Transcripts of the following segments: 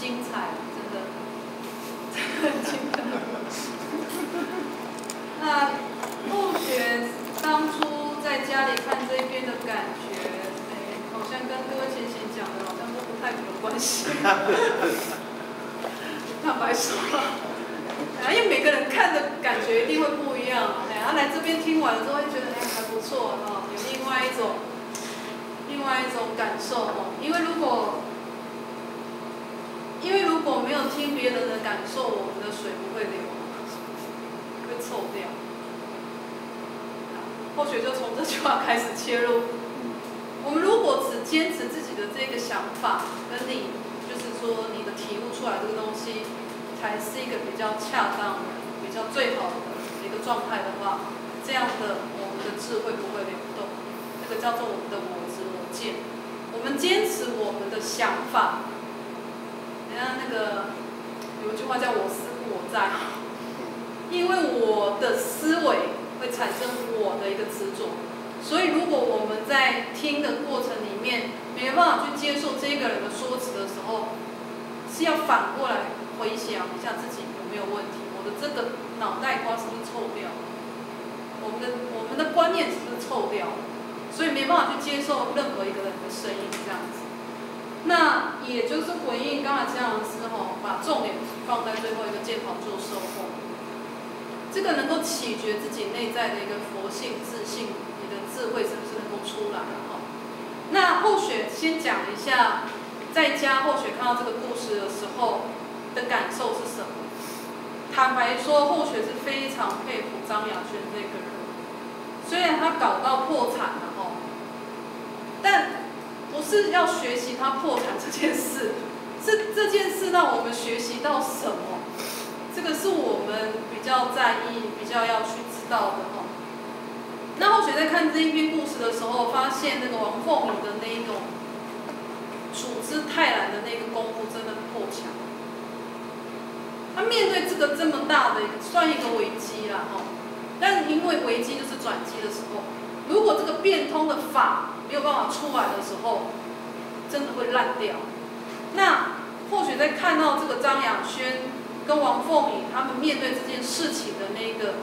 精彩，真的很精彩。那后学当初在家里看这边的感觉，好像跟各位前贤讲的好像都不太有关系。坦白说，因为每个人看的感觉一定会不一样。他来这边听完之后会觉得还不错哦，有另外一种感受哦。因为如果没有听别人的感受，我们的水不会流，会臭掉。后学就从这句话开始切入。我们如果只坚持自己的这个想法，跟你就是说你的体悟出来这个东西，才是一个比较恰当的、比较最好的一个状态的话，这样的我们的智慧不会流动。这个叫做我们的我执我见。我们坚持我们的想法。人家那个有一句话叫我思故我在，因为我的思维会产生我的一个执着，所以如果我们在听的过程里面没办法去接受这个人的说辞的时候，是要反过来回想一下自己有没有问题，我的这个脑袋瓜是不是臭掉了，我们的观念是不是臭掉了，所以没办法去接受任何一个人的声音这样子。那也就是回应刚才这样的时候，把重点放在最后一个检讨做收获。这个能够启觉自己内在的一个佛性、自信，你的智慧是不是能够出来哈？那后学先讲一下，在家后学看到这个故事的时候的感受是什么？坦白说，后学是非常佩服张雅轩这个人，虽然他搞到破产了哈，但不是要学习他破产这件事，是这件事让我们学习到什么？这个是我们比较在意、比较要去知道的哈。那后学在看这一篇故事的时候，发现那个王凤仪的那一种处之泰然的那个功夫真的破强。他面对这个这么大的算一个危机啦哈，但是因为危机就是转机的时候，如果这个变通的法没有办法出来的时候，真的会烂掉。那或许在看到这个张雅轩跟王凤仪他们面对这件事情的那个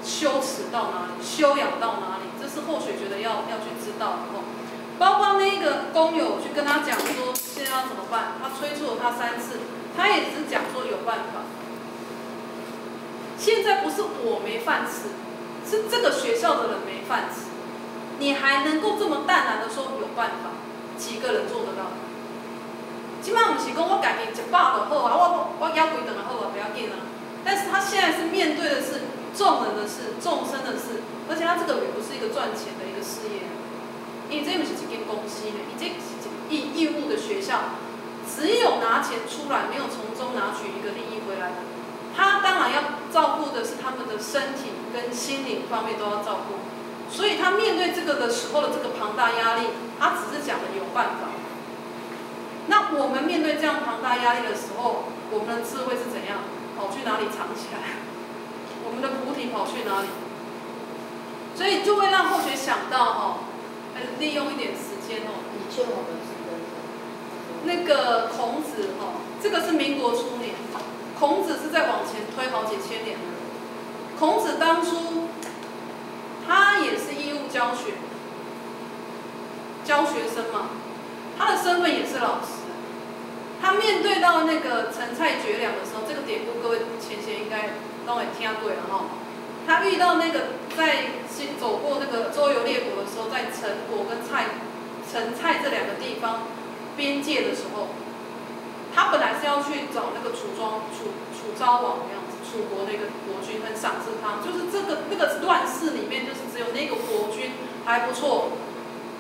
羞耻到哪里，修养到哪里，这是或许觉得要去知道的哦。包括那个工友去跟他讲说现在要怎么办，他催促了他3次，他也只是讲说有办法。现在不是我没饭吃，是这个学校的人没饭吃。你还能够这么淡然的说有办法，几个人做得到？基本上不是讲我家己吃饱就好啊，我腰规顿就好啊，不要紧啊。但是他现在是面对的是众人的事、众生的事，而且他这个也不是一个赚钱的一个事业，因为这不是一间公司呢，这是义务的学校，只有拿钱出来，没有从中拿取一个利益回来的。他当然要照顾的是他们的身体跟心灵方面都要照顾。所以他面对这个的时候的这个庞大压力，他只是讲的有办法。那我们面对这样庞大压力的时候，我们的智慧是怎样？跑去哪里藏起来？我们的菩提跑去哪里？所以就会让后学想到利用一点时间你劝我们是那个孔子这个是民国初年，孔子是在往前推好几千年的。孔子当初他也是义务教学生嘛，他的身份也是老师。他面对到那个陈蔡绝粮的时候，这个典故各位前贤应该都会听过了哈。他遇到那个在走过那个周游列国的时候，在陈国跟陈蔡这2个地方边界的时候，他本来是要去找那个楚昭王的样子，楚国那个国君很赏识他，就是那个乱世里面，就是只有那个国君还不错。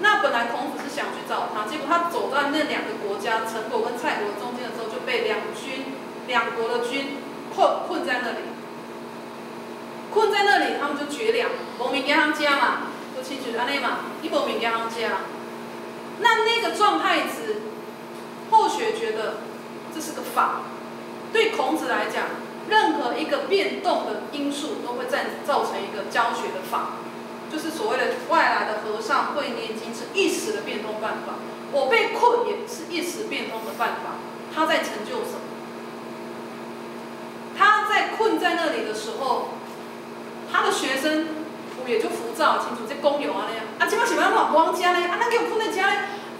那本来孔子是想去找他，结果他走到那2个国家陈国跟蔡国中间的时候，就被两国的军困在那里。困在那里，他们就绝粮，没物件通吃嘛，就亲像安尼嘛，伊无物件通吃。那个状态值，后学觉得这是个法。对孔子来讲，任何一个变动的因素都会造成一个教学的法。就是所谓的外来的和尚会念经是一时的变通办法，我被困也是一时变通的办法。他在成就什么？他在困在那里的时候，他的学生也就浮躁，清楚这公有啊那样，啊，今摆是要哪光家呢？啊，咱给我困在家呢？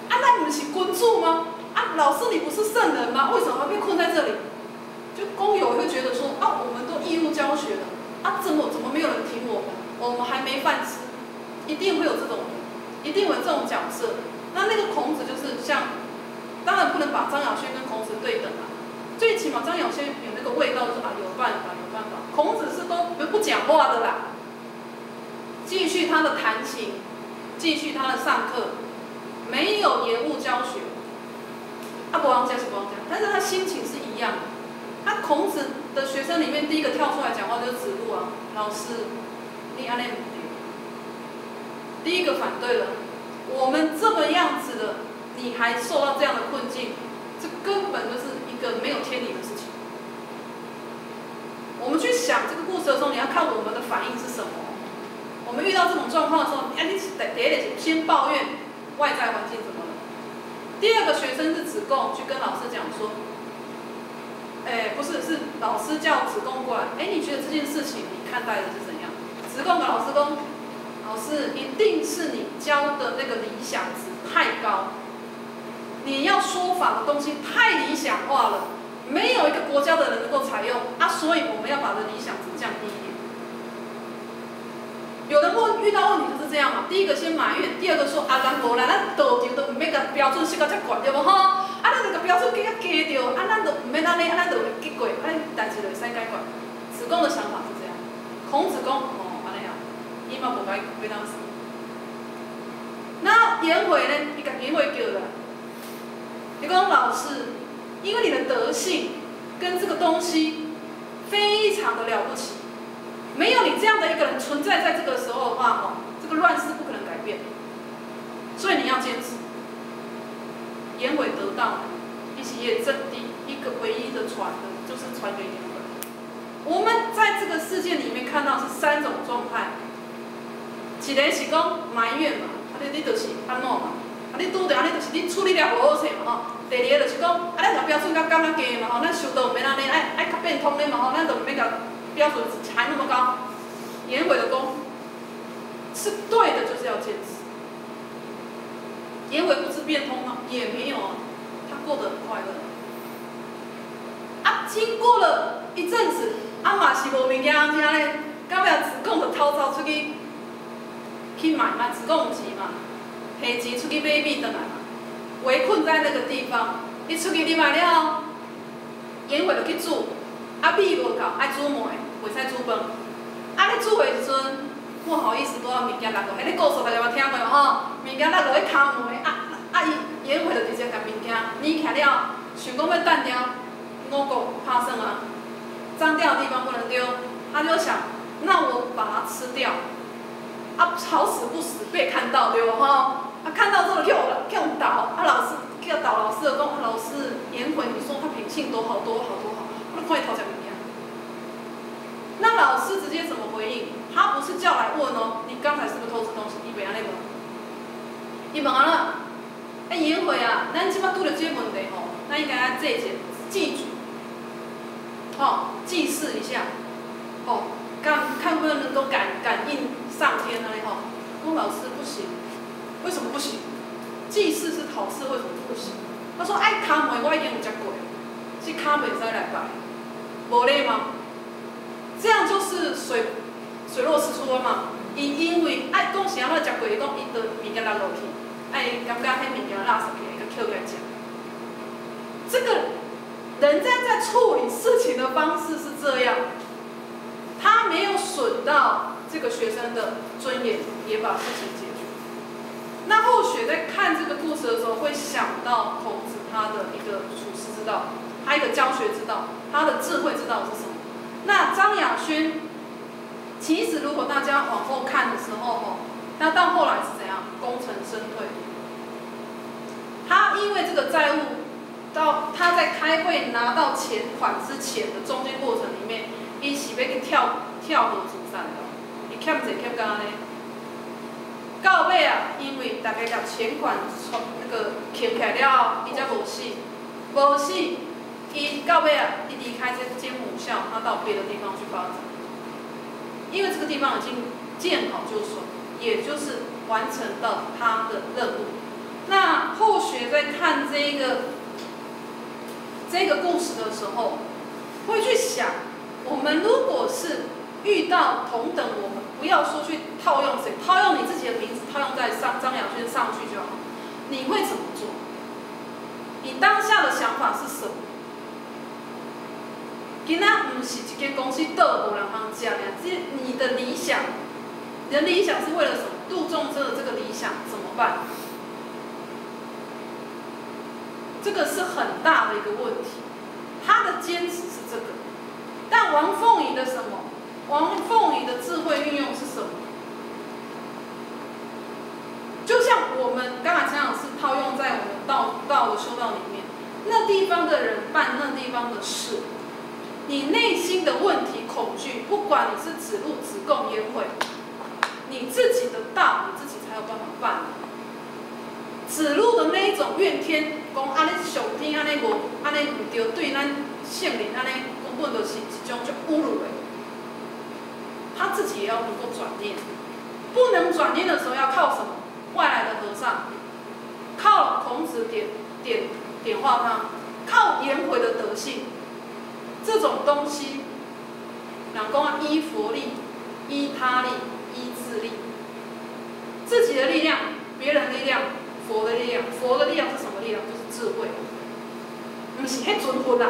啊，咱不是君主吗？啊，老师你不是圣人吗？为什么还被困在这里？就工友会觉得说，啊，我们都义务教学了，啊，怎么没有人听我们？我们还没饭吃，一定会有这种人，一定会有这种角色。那个孔子就是像，当然不能把张亚轩跟孔子对等啊，最起码张亚轩有那个味道，就是啊有办法有办法。孔子是都不讲话的啦，继续他的弹琴，继续他的上课，没有延误教学。啊，不忘讲是不忘讲，但是他心情是一样的。他孔子的学生里面第一个跳出来讲话就是子路啊，老师，你安尼不对，第一个反对了。我们这么样子的，你还受到这样的困境，这根本就是一个没有天理的事情。我们去想这个故事的时候，你要看我们的反应是什么。我们遇到这种状况的时候，你第一先抱怨外在环境怎么了。第二个学生是子贡去跟老师讲说，不是，是老师叫子贡过来，你觉得这件事情你看待的是怎样？子贡跟老师说，老师一定是你教的那个理想值太高，你要说法的东西太理想化了，没有一个国家的人能够采用啊，所以我们要把这理想值降低一点。有人遇到问题就是这样嘛，第一个先埋怨，第二个说啊，咱无啦，咱道德都唔免个标准设到遮悬，对无吼？啊，咱这个标准加加着，啊，咱都唔免安尼，啊，咱就会结果，啊，代志就会使解决。子贡的想法是这样，孔子讲哦，安尼啊，伊嘛无该非当时。那颜回呢？伊甲颜回叫来，伊讲老师，因为你的德性跟这个东西非常的了不起。没有你这样的一个人存在在这个时候的话，这个乱世不可能改变，所以你要坚持。颜回得到，一起也真谛一个唯一的传的，就是传给颜回。我们在这个事件里面看到是3种状态，一个是讲埋怨嘛，你就是安怎嘛，你拄着安尼就是你处理了无好势嘛吼。第二个就是讲，咱条标准较降较低嘛吼，咱修道唔免安尼，爱较变通的嘛吼，咱就唔免甲标准还那么高。颜回的功是对的，就是要坚持。颜回不知变通吗？也没有啊，他过得很快乐。啊，经过了一阵子，嘛是无物件听咧，到尾子贡就偷走出去买嘛，子贡有钱嘛，摕钱出去买米回来嘛，围困在那个地方。你出去你买了，颜回就去煮，米无够，爱煮糜，袂使煮饭。你煮的时阵，不好意思，拄仔物件落落，你故事大家有听过嘛吼？物件落落去骹糜，伊颜回就直接甲物件捏起了，想讲要等了5个拍算啊，脏掉的地方不能丢，他就想，那我把它吃掉，好死不死被看到对不吼？看到之后叫导，老师叫导老师就讲，老师颜回，你说他品性多好多好多好，我看伊头前物件。那老师直接怎么回应？他不是叫来问哦，你刚才是不是偷吃东西？你袂安尼问？伊问安怎？颜回啊，咱即摆拄着这个问题吼，咱应该要记住，祭祀一下，看不能够感应上天安尼吼。我老师不行，为什么不行？祭祀是好事，为什么不行？他说爱骹糜我已经有食过，是骹袂使来拜，无礼貌。这样就是水落石出嘛。因为爱讲啥我食过，伊讲伊的物件落落去，感觉迄物件垃圾去，佮捡起来食。这个人家在处理事情的方式是这样，他没有损到这个学生的尊严，也把事情解决。那后学在看这个故事的时候，会想到孔子他的一个处世之道，他一个教学之道，他的智慧之道是什么？那张亚轩，其实如果大家往后看的时候，那到后来是怎样？功成身退。他因为这个债务，到他在开会拿到钱款之前的中间过程里面，伊是要去跳河自杀的，伊欠债欠到安尼。到尾啊，因为大家把钱款从那个捡起来了，伊才无死。无是伊到尾啊，伊离开这间母校，他到别的地方去发展，因为这个地方已经建好就顺，也就是完成了他的任务。那后学在看这个故事的时候，会去想，我们如果是遇到同等，我们不要说去套用谁，套用你自己的名字，套用在张雅轩上去就好，你会怎么做？你当下的想法是什么？今仔不是一间公司倒无人通吃尔，你的理想，你的理想是为了什么？杜仲真的这个理想怎么办？这个是很大的一个问题。他的坚持是这个，但王凤仪的什么？王凤仪的智慧运用是什么？就像我们刚才讲是套用在我们道的修道里面，那地方的人办那地方的事，你内心的问题恐惧，不管你是指路、指供、言会，你自己的道你自己才有办法办。指路的那一种怨天，讲安尼上天安尼无安尼唔对，对咱圣灵安尼根本就是一种就侮辱的。他自己也要能够转念，不能转念的时候要靠什么？外来的和尚，靠孔子点化他，靠颜回的德性，这种东西，人讲依佛力、依他力、依自力，自己的力量、别人的力量、佛的力量。佛的力量是什么力量？就是智慧，不是迄纯佛啦，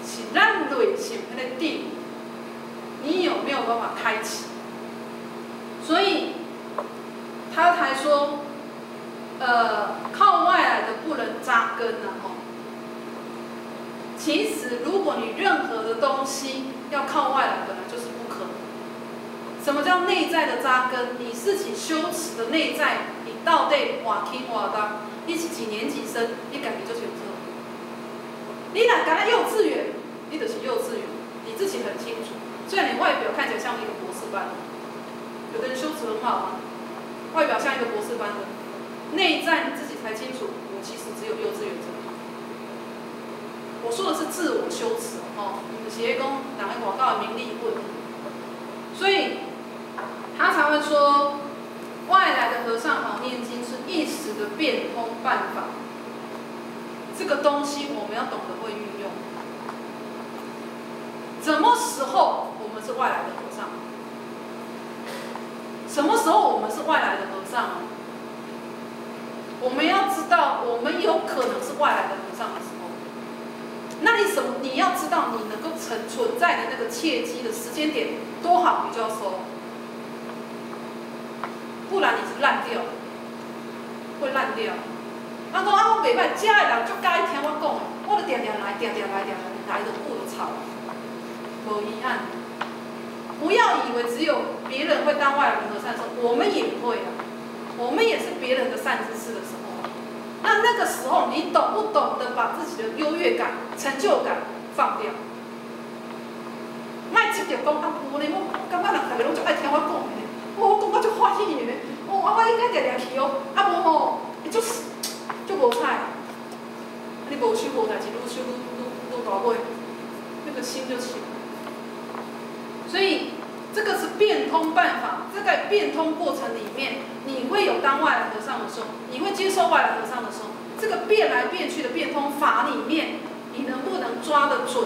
是咱内心那个定，你有没有办法开启？所以他才说，靠外来的不能扎根啊！其实，如果你任何的东西要靠外来，本来就是不可能。什么叫内在的扎根？你自己修持的内在，你到底换轻换重？你是几年级生？你家己就清楚。你若干幼稚园，你就是幼稚园，你自己很清楚。虽然你外表看起来像一个博士班，有的人修持很好啊，外表像一个博士班的，内在你自己才清楚，我其实只有幼稚园这么好。我说的是自我修持哦，不是讲人个外口的名利问题。所以他才会说，外来的和尚好念经是一时的变通办法。这个东西我们要懂得会运用。什么时候我们是外来的和尚？什么时候我们是外来的和尚？我们要知道，我们有可能是外来的和尚的时候，那你要知道，你能够存在的那个契机的时间点多好，你就要收，不然你是烂掉，会烂掉。我袂歹，遮的人足介意听我讲的，我就定定来，来就顾就吵，无遗憾。不要以为只有别人会当外来的和尚的时候，我们也会啊，我们也是别人的善知识的时候。那个时候，你懂不懂得把自己的优越感、成就感放掉？莫执着讲啊，无咧，我感觉人大家拢足爱听我讲的，我讲我足欢喜的，我应该常常去哦，啊无吼，就无彩，你无修无代志，愈修愈大尾，那个心就起来。所以这个是变通办法，在这个变通过程里面，你会有当外来和尚的时候，你会接受外来和尚的时候，这个变来变去的变通法里面，你能不能抓得准？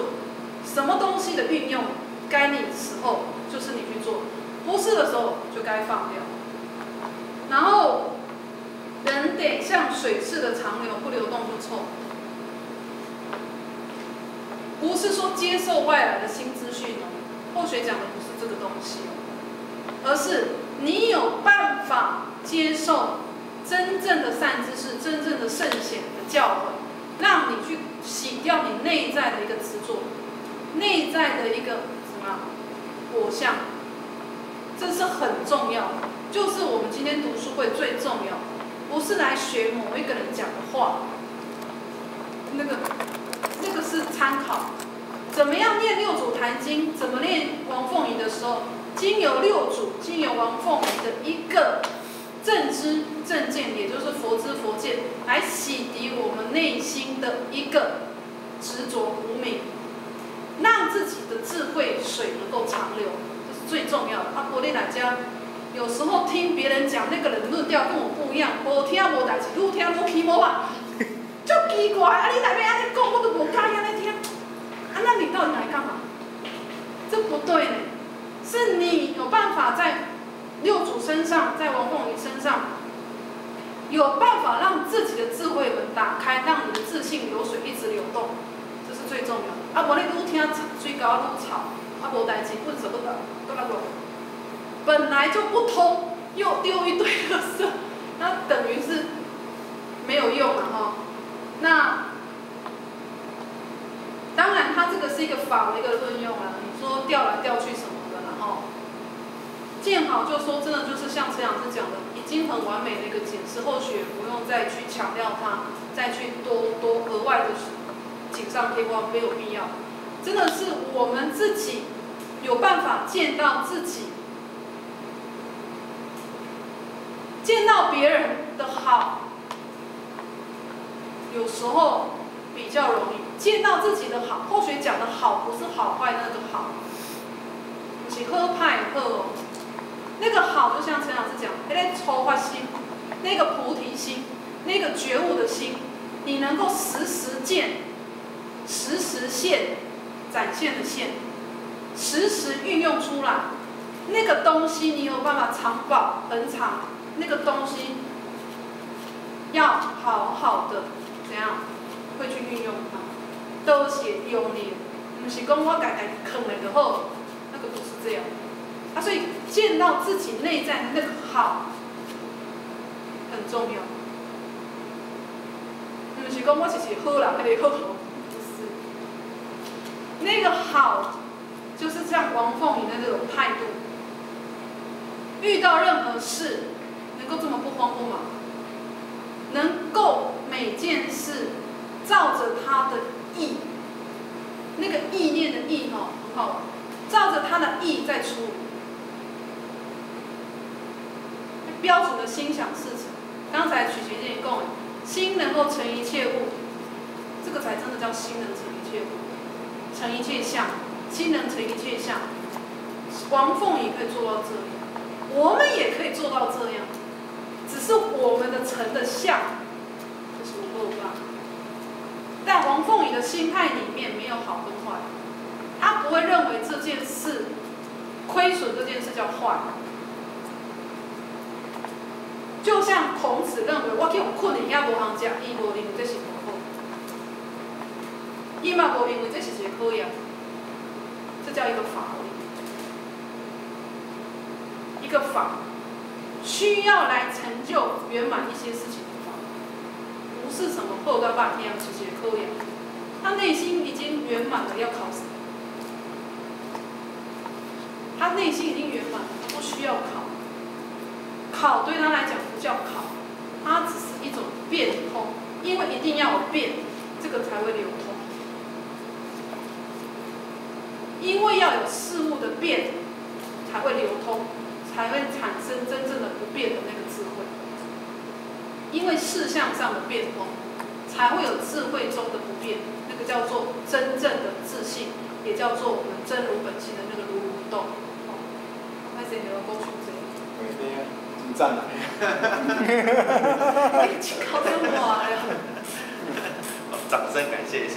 什么东西的运用，该你的时候就是你去做，不是的时候就该放掉。然后人得像水似的长流，不流动就臭。不是说接受外来的新资讯哦，后学讲的不是这个东西哦，而是你有办法接受真正的善知识、真正的圣贤的教诲，让你去洗掉你内在的一个执着，内在的一个什么我相，这是很重要的。就是我们今天读书会最重要的，不是来学某一个人讲的话，那个是参考。怎么样念六祖坛经？怎么念王凤仪的时候，经由六祖、经由王凤仪的一个正知，正见，也就是佛知佛见，来洗涤我们内心的一个执着无明，让自己的智慧水能够长流，这是最重要的。不然来讲，有时候听别人讲那个人论调跟我不一样，无听无代志，愈听愈起无啊，就奇怪你哪边安尼讲，我都无介意安尼听。那你到底来干嘛？这不对呢，是你有办法在六祖身上，在王凤仪身上，有办法让自己的智慧门打开，让你的自信流水一直流动，这是最重要的。无你愈听水高愈吵，无代志，本什么的都那个，本来就不通，又丢一堆垃圾，那等于是没有用了哈。那当然，它这个是一个法的一个论用啊。你说调来调去什么的，然后见好就说，真的就是像陈老师讲的，已经很完美的一个解释，后续也不用再去强调它，再去多额外的锦上添花，没有必要。真的是我们自己有办法见到自己，见到别人的好，有时候比较容易。见到自己的好，后学讲的好不是好坏那个好，不是好歹好哦。那个好就像陈老师讲，那个抽发心，那个菩提心，那个觉悟的心，你能够时时见，时时现，展现的现，时时运用出来，那个东西你有办法长保恒长，那个东西要好好的怎样会去运用它。都是用力，不是讲我家坑了就好，那个不是这样。所以见到自己内在的那个好很重要，不是讲我是好人，那个好，不是。那个好，就是像王凤仪的那种态度，遇到任何事能够这么不慌不忙，能够每件事照着他的意，那个意念的意很好玩，照着他的意在处理，标准的心想事成。刚才曲学建议讲的，心能够成一切物，这个才真的叫心能成一切物，成一切相，心能成一切相。王凤仪可以做到这样，我们也可以做到这样，只是我们的成的相就是无漏法。在王凤仪的心态里面没有好跟坏，他不会认为这件事亏损这件事叫坏。就像孔子认为我去用困的也无通食，伊无认为这是不好，伊嘛无认为这是一个好样，这叫一个法而已。一个法需要来成就圆满一些事情的法，不是什么后到半天是一个好样，他内心已经圆满了，要考什么？他内心已经圆满了，他不需要考。考对他来讲不叫考，它只是一种变通，因为一定要有变，这个才会流通。因为要有事物的变，才会流通，才会产生真正的不变的那个智慧。因为事项上的变通，才会有智慧中的不变，那个叫做真正的自信，也叫做我们真如本性的那个如如不动。那谁给我讲出这个？对呀。赞了，考真话了。掌声感谢一下。